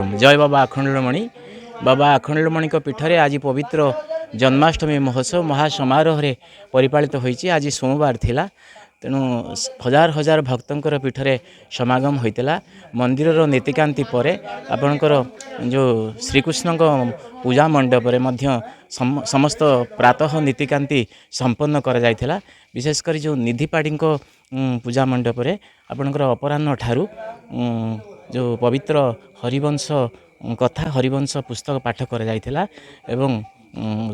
जय बाबा अखंडलमणि। बाबा अखंडलमणि पीठरे आज पवित्र जन्माष्टमी महोत्सव महासमारोह परिपालित होईची। आज सोमवार थिला, तेणु हजार हजार भक्तंकर पीठरे समागम होइतिला। मंदिर नीतिकांति परे आपणकर जो श्रीकृष्ण पूजा मंडप रे मध्य समस्त प्रातः नीतिकांति संपन्न कर जाइथिला। विशेषकर जो निधिपाड़ी पूजा मंडप रे आपणकर अपराह्न ठारू जो पवित्र हरिवंश कथा हरिवंश पुस्तक पाठ कर जाइथिला एवं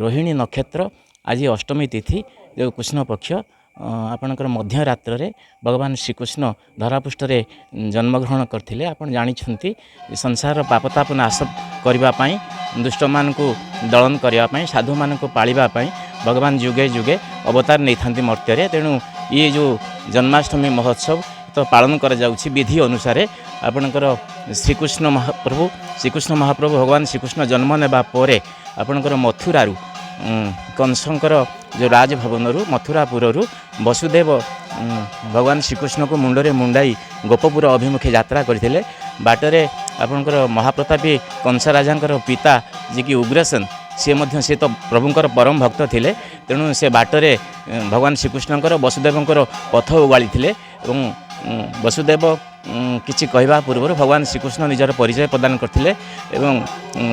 रोहिणी नक्षत्र आज अष्टमी तिथि जो कृष्ण पक्ष आपणकर मध्य रात्र रे भगवान श्रीकृष्ण धरापृष्ठ रे जन्मग्रहण करथिले। आपण जानिछंती संसार पापताप नाश करबा पई दुष्ट मान को दलन करबा पई साधु मान को पालिबा पई भगवान जुगे जुगे अवतार नहीं थांती मर्त्य रे। तेणु ये जो जन्माष्टमी महोत्सव तो पालन कर जाउछि विधि अनुसार आपणकर श्रीकृष्ण महाप्रभु भगवान श्रीकृष्ण जन्म नेबा परे आपणकर मथुरारू कंसंकर जो राजभवन मथुरापुर वसुदेव भगवान श्रीकृष्ण को मुंडरे मुंडाई गोपपुर अभिमुखे यात्रा करथिले। बाटरे आपणकर महाप्रतापी कंस राजांकर पिता जी की उग्रसेन से तो प्रभुंकर परम भक्त थिले। तेणु से बाटरे भगवान श्रीकृष्णकर वसुदेवंकर पथ उगाड़ी थिले एवं वसुदेव किछि कहवा पूर्व भगवान श्रीकृष्ण निजर परिचय प्रदान करथिले एवं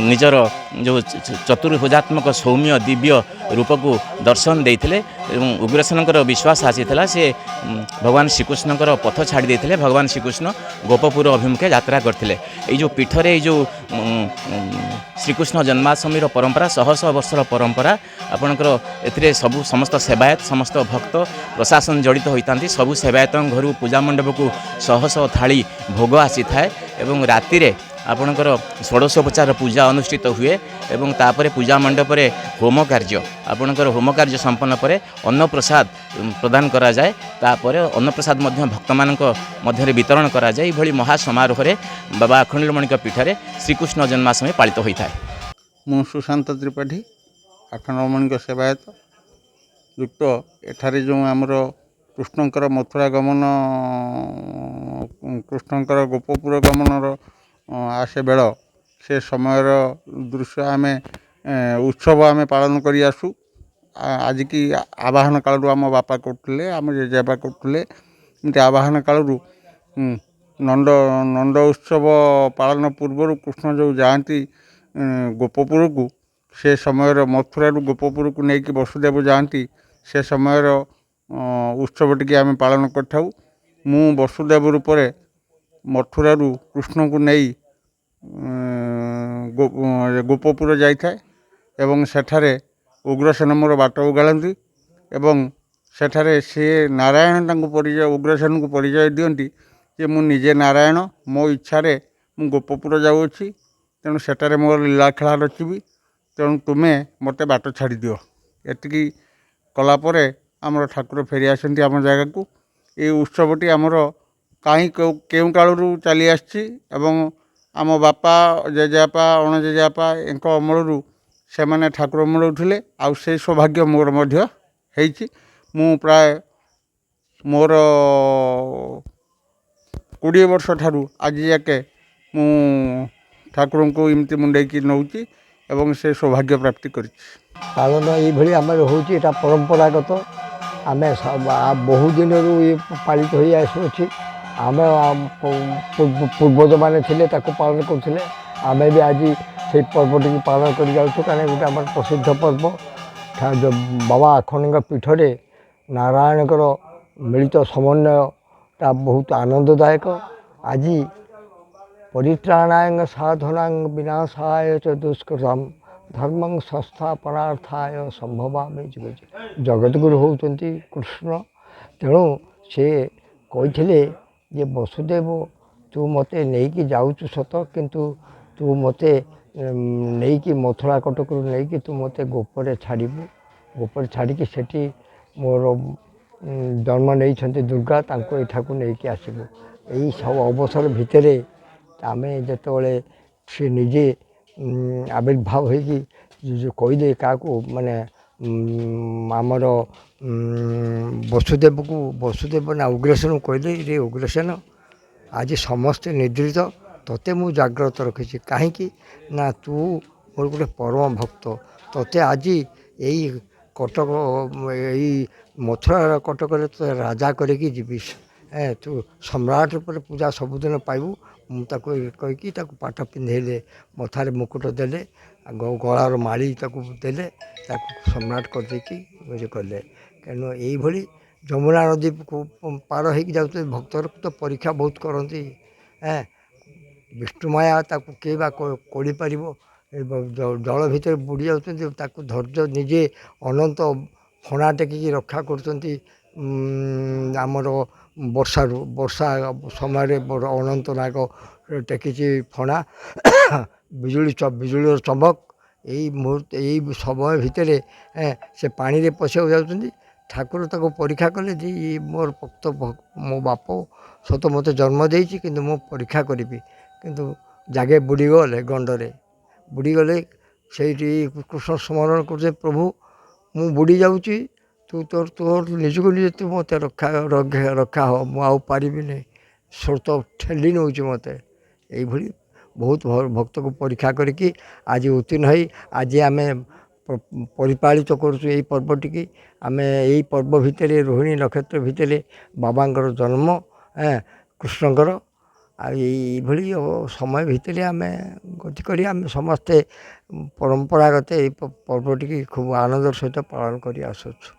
निजर जो चतुर्भुजात्मक सौम्य दिव्य रूप को दर्शन देइथिले एवं उग्रसेनकर विश्वास आसीथिला से भगवान श्रीकृष्णकर पथ छाड़ी देइथिले। भगवान श्रीकृष्ण गोपपुर अभिमुखे यात्रा करथिले। ए जो पीठरे जो श्रीकृष्ण जन्माष्टमी परंपरा शह शह वर्षर परंपरा आपणकर एथिरे सबु समस्त सेवायत समस्त भक्त प्रशासन जड़ित होइतांती। सबु सेवायत घर पूजा मंडप को शह शह थाली भोग आसी थाए एवं राति रे आपणकर षोडशोपचार पूजा अनुष्ठित हुए एवं तापरे पूजा मंडप रे होम कार्य आपणकर होम कार्य संपन्न परे अन्न प्रसाद प्रदान करा जाए। तापरे अन्न प्रसाद मध्य भक्त मानक मध्य वितरण करा जाए। भली महासमारोह रे बाबा अखंडलमणि पीठरे श्रीकृष्ण जन्माष्टमी पालित होइथाय। मु सुशांत त्रिपाठी अखंडलमणि सेवायत युक्त एठारे जो आमर कृष्णंकर मथुरा गमन कृष्णंकर गोपपुर गमनर आसे बेल से समयर दृश्य आम उत्सव आम पालन कर आसू। आज की आवाहन कालू आम बापा करते आम जेजेबा करते आवाहन कालू नंद उत्सव पालन पूर्व कृष्ण जो जाती गोपपुर को से समय मथुरा गोपपुर को लेकिन वसुदेव जाती से समय उत्सव टी आम पालन कर वसुदेव रूप मथुरा कृष्ण को नहीं गोपपुर जाए एवं सेठारे उग्रसेन मोर बाट उगाड़ती एवं सेठारे सी नारायण परिचय उग्रसेन को परिचय दियंती जे मु निजे नारायण मो इच्छा मु गोपपुर जाऊँगी तेणु सेठारे मोर लीला खेला रचिबी तेणु तुमे मते बाट छाड़ी दियो। एतिकी कलापर आमर ठाकुर फेरी आसती आम जगह को। ये उत्सवटी आमर कहीं केउ कालू चली आसी आम बापा जेजेबापा अणजेजेबापा एंक अमलू से मैंने ठाकुर मिलौले आउ से सौभाग्य मोर मध्य होइछि। मु प्राय मोर 20 वर्ष ठारू आज जाके मु ठाकुर को इमती मुंडे की नौची एवं से सौभाग्य प्राप्ति कर पालन ये आम होची परंपरागत आम बहु दिन ये पालित हो आसुच्छी। आम पूर्वज मैंने थे पालन करते आम भी आज से पर्वटी पालन कर जाऊँ कारण गोटे आम प्रसिद्ध पर्व बाबा अखंड पीठरे नारायणकर मिलित समन्वयटा बहुत आनंददायक। आज परित्राणाय साधनां विनाशाय च दुष्कृतम् धर्मं संस्थापनार्थाय संभवामि जुगे जगतगुरु होती कृष्ण। तेणु से कही ये वसुदेव तू मते नहीं जाऊँ सत किंतु तू मते नहीं मथुरा कटक नहीं तू मते गोपरे छाड़बू गोपरे छाड़ी सेठी मोर जन्म नहीं दुर्गा तांको एठाकू नहीं आसबू। यही सब अवसर भितर आम जिते से निजे आविर्भाव हो कहीदे क्या माने आमर वसुदेव ना उग्रसेन कहीदे रे उग्रसेन आज समस्ते निद्रित ତୋତେ ମୁଁ ଜାଗ୍ରତ ରଖିଛି କାହିଁକି ନା ତୁ ମୋର ଗୋଟେ ପରମ ଭକ୍ତ ତୋତେ ଆଜି ଏଇ କଟକ ଏଇ ମଥୁରା କଟକରେ ତୋତେ ରାଜା କରିକି ଯିବି ତୁ ସମ୍ରାଟ ରୂପରେ ପୂଜା ସବୁଦିନ ପାଇବୁ। ମୁଁ ତାକୁ କହିକି ତାକୁ ପାଠ ପିନ୍ଧେଇଲେ ମଥାରେ ମୁକୁଟ ଦେଲେ ଗଳାର ମାଳି ତାକୁ ଦେଲେ ତାକୁ ସମ୍ରାଟ କରିଦେଇକି କଲେ କାରଣ ଏଇଭଳି ଯମୁନା ନଦୀକୁ ପାର ହେଇକି ଯାଉଛନ୍ତି ଭକ୍ତର ତ ପରୀକ୍ଷା ବହୁତ କରନ୍ତି ବିଷ୍ଣୁମାୟା ତାକୁ କିଏ ବା କରିପାରିବ ଜଳ ଭିତରେ ବୁଡ଼ି ଯାଉଛନ୍ତି ତାକୁ ଧୈର୍ଯ୍ୟ ନିଜେ ଅନନ୍ତ ଫଣା ଟେକିକି ରକ୍ଷା କରୁଛନ୍ତି ଆମର ବର୍ଷା ସମୟରେ ଅନନ୍ତ ନାଗ ଟେକିଛି ଫଣା ବିଜୁଳିର ଚମକ ଏଇ ମୁହୂର୍ତ୍ତ ଏଇ ସମୟ ଭିତରେ ସେ ପାଣିରେ ପଶିବାକୁ ଯାଉଛନ୍ତି ଠାକୁର ତାକୁ ପରୀକ୍ଷା କଲେ ଯେ ମୋର ଭକ୍ତ ମୋ ବାପ ସତ ମୋତେ ଜନ୍ମ ଦେଇଛି କିନ୍ତୁ ମୁଁ ପରୀକ୍ଷା କରିବି କିନ୍ତୁ ଜାଗେ ବୁଡ଼ିଗଲେ ଗଣ୍ଡରେ ବୁଡ଼ିଗଲେ ସେଇଠି କୃଷ୍ଣ ସ୍ମରଣ କରୁଛେ ପ୍ରଭୁ ମୁଁ ବୁଡ଼ି ଯାଉଛି ତୋର ନିଜକୁ ନିଜେ ତୁ ମୋତେ ରକ୍ଷା ହ ମୁଁ ଆଉ ପାରିବିନି ସ୍ରୋତ ଠେଲି ନେଉଛି ମୋତେ ଏଇଭଳି ବହୁତ ଭକ୍ତକୁ ପରୀକ୍ଷା କରିକି ଆଜି ଉତ୍ତୀର୍ଣ୍ଣ ହେଇ ଆଜି ଆମେ ପରିପାଳିତ କରୁଛୁ ଏଇ ପର୍ବଟିକି ଆମେ ଏଇ ପର୍ବ ଭିତରେ ରୋହିଣୀ ନକ୍ଷତ୍ର ଭିତରେ ବାବାଙ୍କର ଜନ୍ମ କୃଷ୍ଣଙ୍କର ଆଉ ଏଇଭଳି ସମୟ ଭିତରେ ଆମେ ଗତି କରି ଆମେ ସମସ୍ତେ ପରମ୍ପରାଗତ ଏଇ ପର୍ବଟିକି ଖୁବ୍ ଆନନ୍ଦର ସହିତ ପାଳନ କରି ଆସୁଛୁ।